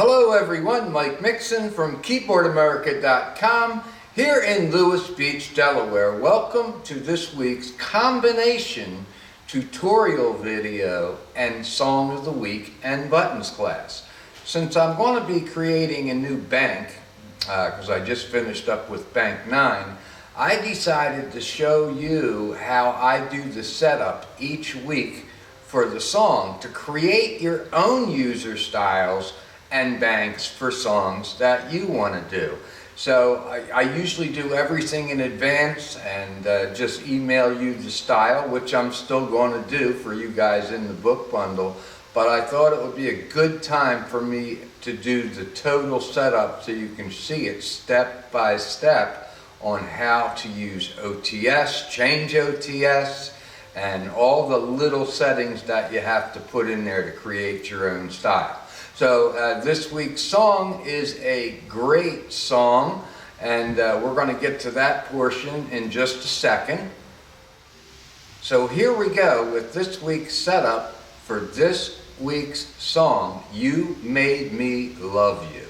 Hello everyone, Mike Mixon from Keyboardamerica.com here in Lewis Beach, Delaware. Welcome to this week's combination tutorial video and Song of the Week and Buttons class. Since I'm going to be creating a new bank, because I just finished up with Bank 9, I decided to show you how I do the setup each week for the song to create your own user styles and banks for songs that you want to do. So I usually do everything in advance and just email you the style, which I'm still going to do for you guys in the book bundle. But I thought it would be a good time for me to do the total setup so you can see it step by step on how to use OTS, change OTS, and all the little settings that you have to put in there to create your own style. So this week's song is a great song, and we're going to get to that portion in just a second. So here we go with this week's setup for this week's song, You Made Me Love You.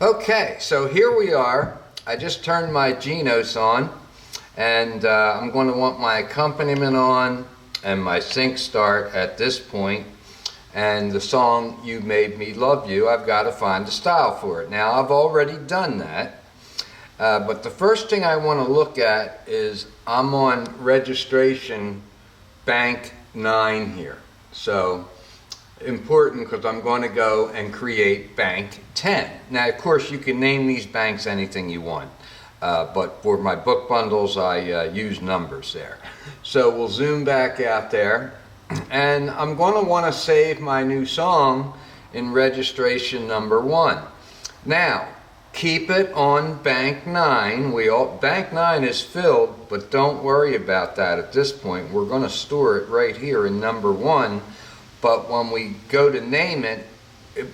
Okay, so here we are. I just turned my Genos on, and I'm going to want my accompaniment on and my sync start at this point. And the song, You Made Me Love You, I've got to find a style for it. Now, I've already done that, but the first thing I want to look at is I'm on registration Bank 9 here. So, important because I'm going to go and create Bank 10. Now, of course, you can name these banks anything you want, but for my book bundles, I use numbers there. So, we'll zoom back out there. And I'm going to want to save my new song in registration number 1. Now, keep it on Bank 9. Bank 9 is filled, but don't worry about that at this point. We're going to store it right here in number 1. But when we go to name it,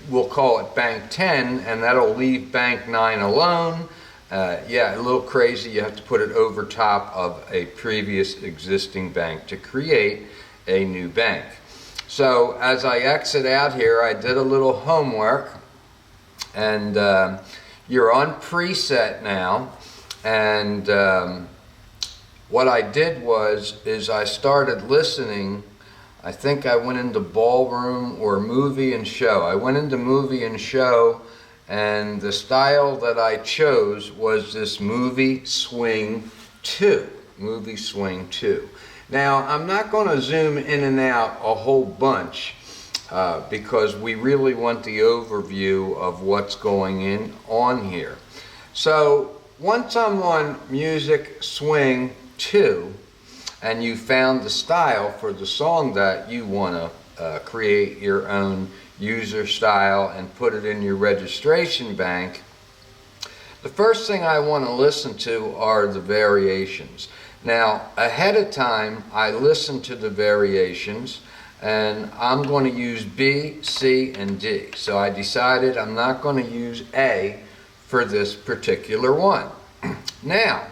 we'll call it Bank 10, and that'll leave Bank 9 alone. Yeah, a little crazy. You have to put it over top of a previous existing bank to create a new bank. So as I exit out here, I did a little homework, and you're on preset now. And what I did is I started listening. I think I went into ballroom or movie and show. I went into movie and show, and the style that I chose was this movie swing 2. Movie swing 2. Now, I'm not going to zoom in and out a whole bunch because we really want the overview of what's going on here. So, once I'm on music swing 2 and you found the style for the song that you want to create your own user style and put it in your registration bank, the first thing I want to listen to are the variations. Now, ahead of time, I listened to the variations, and I'm going to use B, C, and D. So I decided I'm not going to use A for this particular one. Now,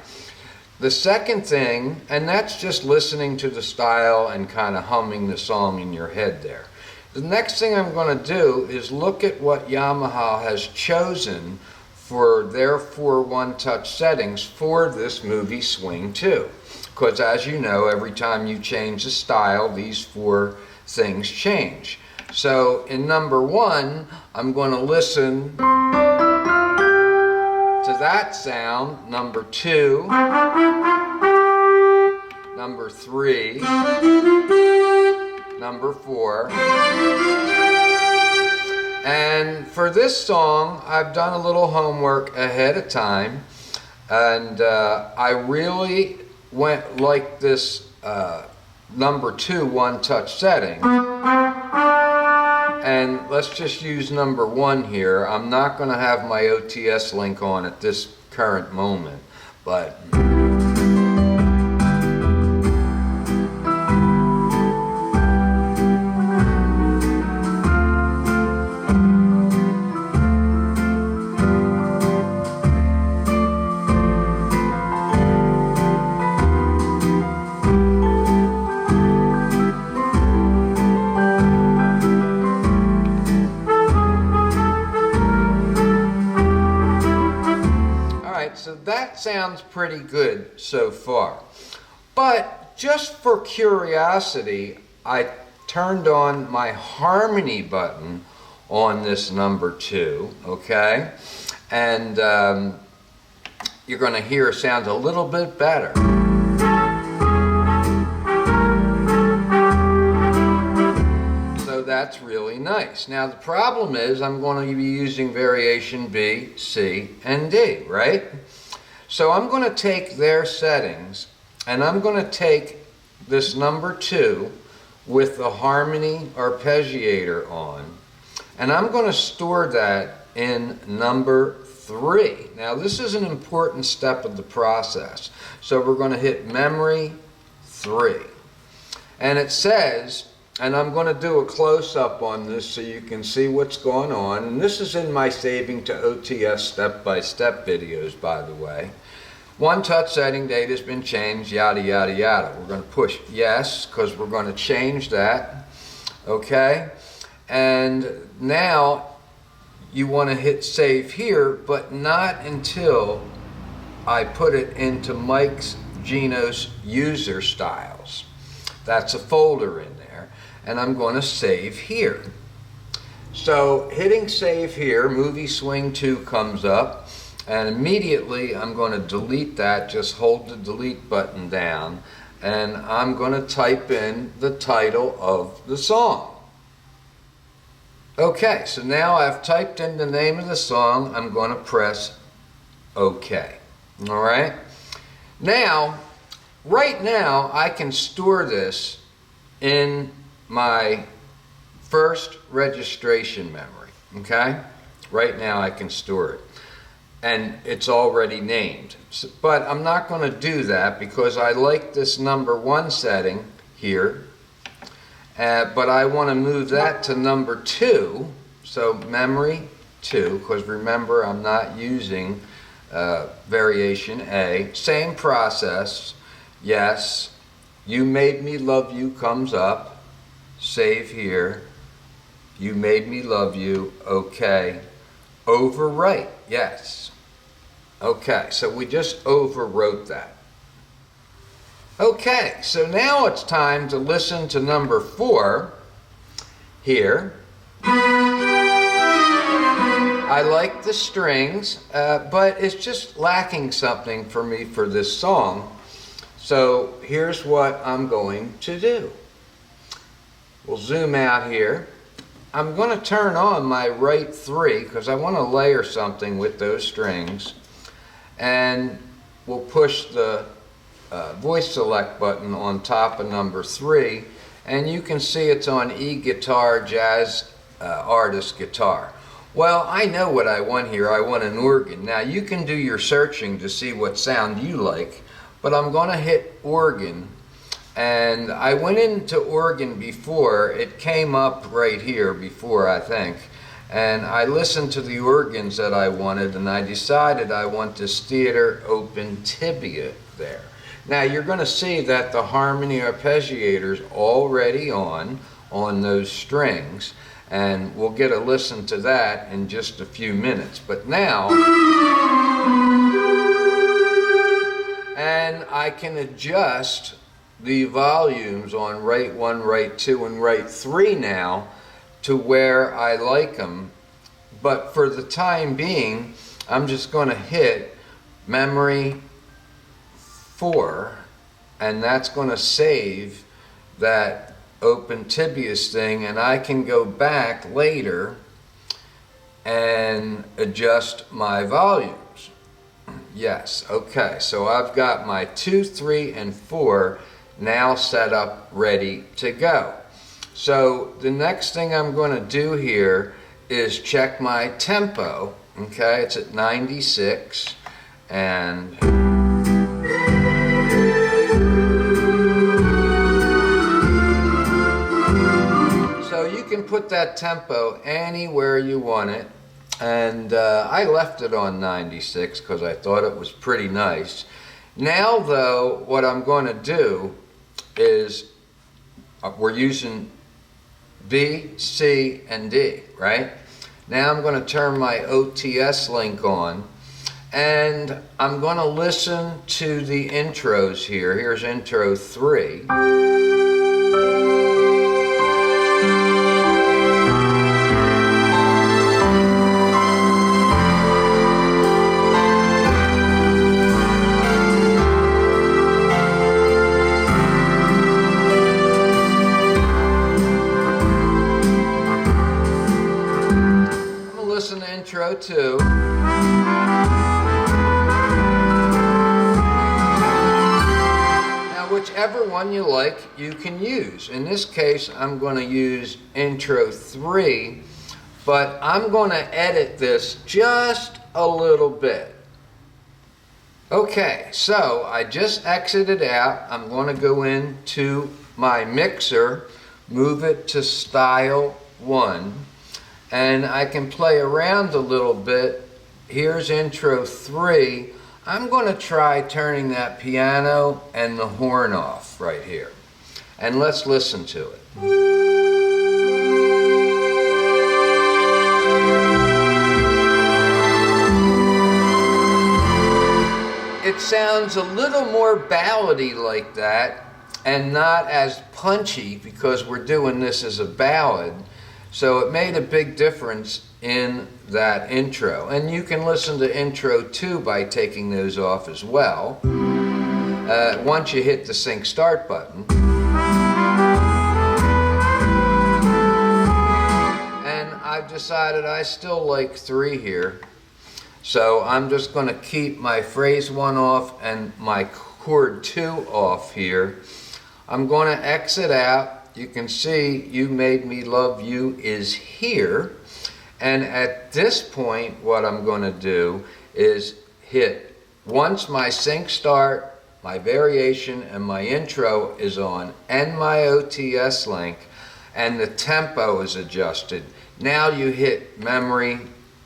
the second thing, and that's just listening to the style and kind of humming the song in your head there. The next thing I'm going to do is look at what Yamaha has chosen for their 4 one-touch settings for this movie swing 2. Because as you know, every time you change the style, these 4 things change. So in number 1, I'm going to listen to that sound. Number 2, number 3, number 4. And for this song, I've done a little homework ahead of time, and I really went like this number 2 one-touch setting. And let's just use number 1 here. I'm not going to have my OTS link on at this current moment, but right, so that sounds pretty good so far. But just for curiosity, I turned on my harmony button on this number 2, okay? And you're going to hear it sounds a little bit better. So that's really nice. Now the problem is I'm going to be using variation B, C, and D, right? So I'm going to take their settings and I'm going to take this number 2 with the harmony arpeggiator on, and I'm going to store that in number 3. Now this is an important step of the process. So we're going to hit memory 3. And it says, and I'm going to do a close-up on this so you can see what's going on. And this is in my saving to OTS step-by-step videos, by the way. One touch setting date has been changed, yada, yada, yada. We're going to push yes, because we're going to change that, okay? And now you want to hit save here, but not until I put it into Mike's Genos user styles. That's a folder in there, and I'm going to save here. So hitting save here, Movie Swing 2 comes up. And immediately I'm going to delete that. Just hold the delete button down and I'm going to type in the title of the song. Okay, so now I've typed in the name of the song. I'm going to press OK. All right. Now, right now I can store this in my first registration memory. Okay, right now I can store it. And it's already named. But I'm not going to do that because I like this number 1 setting here. But I want to move that to number 2. So memory 2, because remember I'm not using variation A. Same process. Yes. You Made Me Love You comes up. Save here. You Made Me Love You. Okay. Overwrite. Yes. Okay, so we just overwrote that. Okay, so now it's time to listen to number 4 here. I like the strings, but it's just lacking something for me for this song. So here's what I'm going to do. We'll zoom out here. I'm going to turn on my right 3 because I want to layer something with those strings. And we'll push the voice select button on top of number 3. And you can see it's on E-Guitar Jazz Artist Guitar. Well, I know what I want here. I want an organ. Now you can do your searching to see what sound you like. But I'm going to hit organ. And I went into organ before. It came up right here before, I think. And I listened to the organs that I wanted, and I decided I want this theater open tibia there. Now you're going to see that the harmony arpeggiator's already on those strings, and we'll get a listen to that in just a few minutes. But now, and I can adjust the volumes on right 1, right 2, and right 3 now to where I like them. But for the time being, I'm just going to hit memory 4, and that's going to save that open tibias thing, and I can go back later and adjust my volumes. Yes, okay, so I've got my 2, 3, and 4 now set up, ready to go. So the next thing I'm going to do here is check my tempo. Okay, it's at 96, and so you can put that tempo anywhere you want it. And I left it on 96 because I thought it was pretty nice. Now though, what I'm going to do is we're using B, C, and D, right? Now I'm going to turn my OTS link on, and I'm going to listen to the intros here. Here's intro 3. Listen to intro 2. Now whichever one you like, you can use. In this case, I'm going to use intro 3, but I'm going to edit this just a little bit. Okay, so I just exited out. I'm going to go into my mixer, move it to style 1. And I can play around a little bit. Here's intro 3. I'm going to try turning that piano and the horn off right here. And let's listen to it. It sounds a little more ballady like that and not as punchy because we're doing this as a ballad. So it made a big difference in that intro. And you can listen to intro 2 by taking those off as well. Once you hit the sync start button. And I've decided I still like 3 here. So I'm just going to keep my phrase 1 off and my chord 2 off here. I'm going to exit out. You can see You Made Me Love You is here. And at this point, what I'm going to do is hit, once my sync start, my variation, and my intro is on, and my OTS link, and the tempo is adjusted, now you hit memory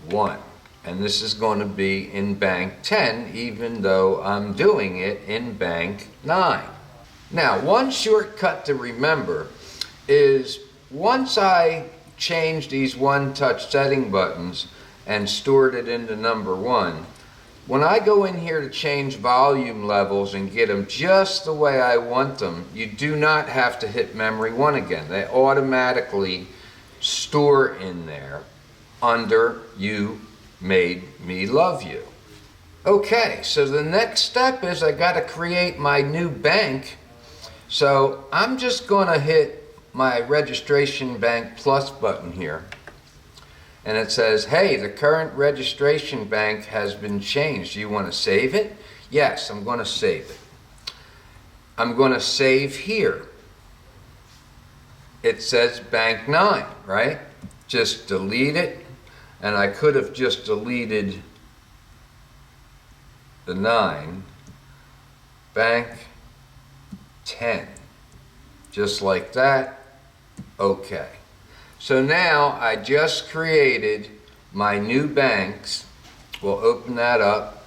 1. And this is going to be in bank 10, even though I'm doing it in bank 9. Now, one shortcut to remember is once I change these one-touch setting buttons and stored it into number 1, when I go in here to change volume levels and get them just the way I want them, you do not have to hit memory 1 again. They automatically store in there under You Made Me Love You. Okay, so the next step is I got to create my new bank. So I'm just going to hit my registration bank plus button here, and it says, hey, the current registration bank has been changed. Do you want to save it? Yes, I'm going to save it. I'm going to save here. It says bank 9, right? Just delete it, and I could have just deleted the 9. Bank 10, just like that. Okay, so now I just created my new banks. We'll open that up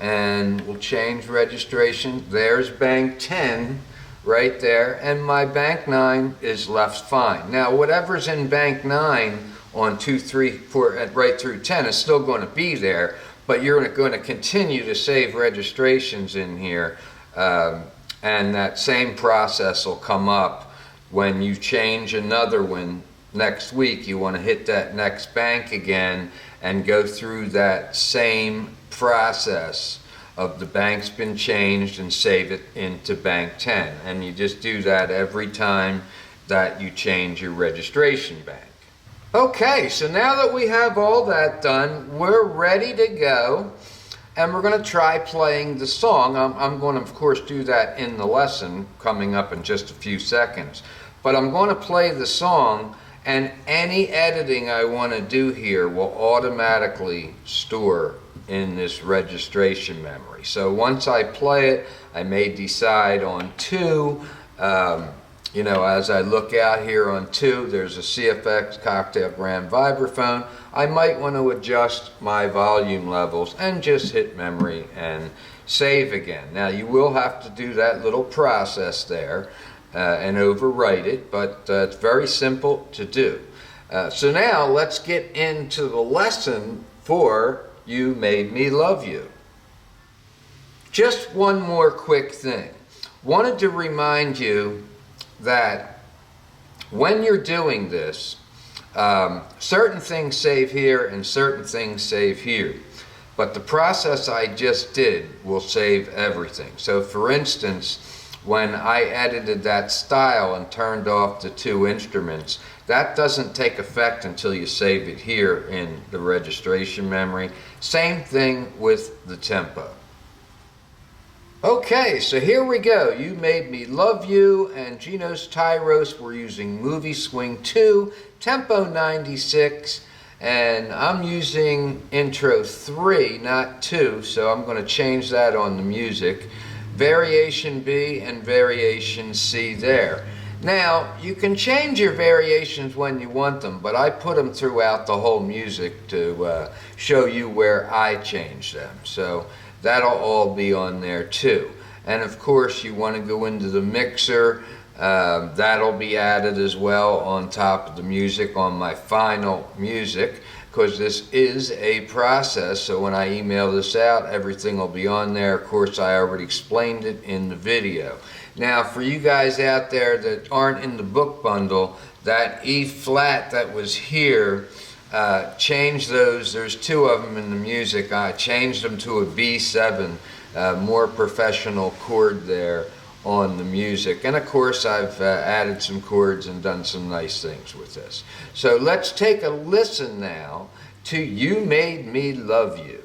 and we'll change registration. There's bank 10 right there, and my bank 9 is left fine. Now whatever's in bank 9 on 2, 3, 4, right through 10 is still going to be there, but you're going to continue to save registrations in here, and that same process will come up when you change another one next week. You want to hit that next bank again and go through that same process of the bank's been changed and save it into bank 10. And you just do that every time that you change your registration bank. Okay, so now that we have all that done, we're ready to go. And we're going to try playing the song. I'm going to, of course, do that in the lesson coming up in just a few seconds. But I'm going to play the song, and any editing I want to do here will automatically store in this registration memory. So once I play it, I may decide on 2. You know, as I look out here on 2, there's a CFX Cocktail Grand Vibraphone. I might want to adjust my volume levels and just hit memory and save again. Now you will have to do that little process there and overwrite it, but it's very simple to do. So now let's get into the lesson for You Made Me Love You. Just one more quick thing. Wanted to remind you that when you're doing this, certain things save here and certain things save here. But the process I just did will save everything. So for instance, when I edited that style and turned off the 2 instruments, that doesn't take effect until you save it here in the registration memory. Same thing with the tempo. Okay, so here we go. You Made Me Love You and Genos Tyros. We're using Movie Swing 2, Tempo 96, and I'm using Intro 3, not 2, so I'm going to change that on the music. Variation B and Variation C there. Now, you can change your variations when you want them, but I put them throughout the whole music to show you where I change them. So that'll all be on there too. And of course, you want to go into the mixer. That'll be added as well on top of the music on my final music, because this is a process. So when I email this out, everything will be on there. Of course, I already explained it in the video. Now, for you guys out there that aren't in the book bundle, that E flat that was here, change those. There's 2 of them in the music. I changed them to a B7, more professional chord there on the music. And of course, I've added some chords and done some nice things with this. So let's take a listen now to You Made Me Love You.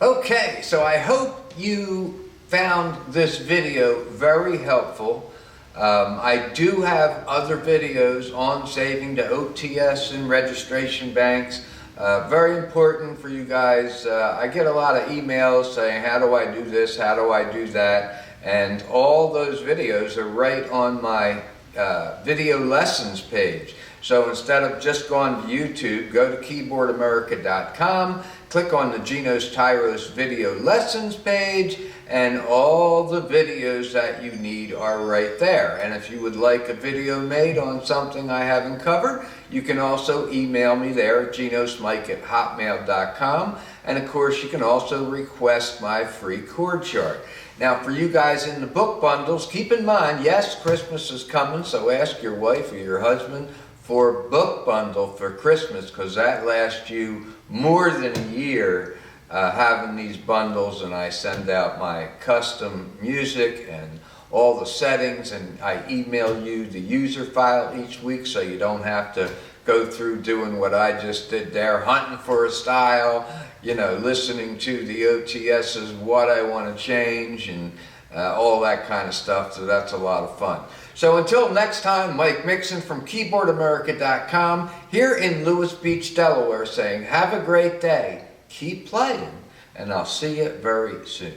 Okay, so I hope you found this video very helpful. I do have other videos on saving to OTS and registration banks. Very important for you guys. I get a lot of emails saying, how do I do this, how do I do that? And all those videos are right on my video lessons page. So instead of just going to YouTube, go to Keyboardamerica.com, click on the Genos Tyros video lessons page, and all the videos that you need are right there. And if you would like a video made on something I haven't covered, you can also email me there at genosmike@hotmail.com. And of course, you can also request my free chord chart. Now, for you guys in the book bundles, keep in mind, yes, Christmas is coming, so ask your wife or your husband for a book bundle for Christmas, because that lasts you more than a year having these bundles. And I send out my custom music and all the settings, and I email you the user file each week, so you don't have to go through doing what I just did there, hunting for a style, you know, listening to the OTS's, what I want to change, and all that kind of stuff. So that's a lot of fun. So until next time, Mike Mixon from Keyboardamerica.com here in Lewis Beach, Delaware, saying have a great day, keep playing, and I'll see you very soon.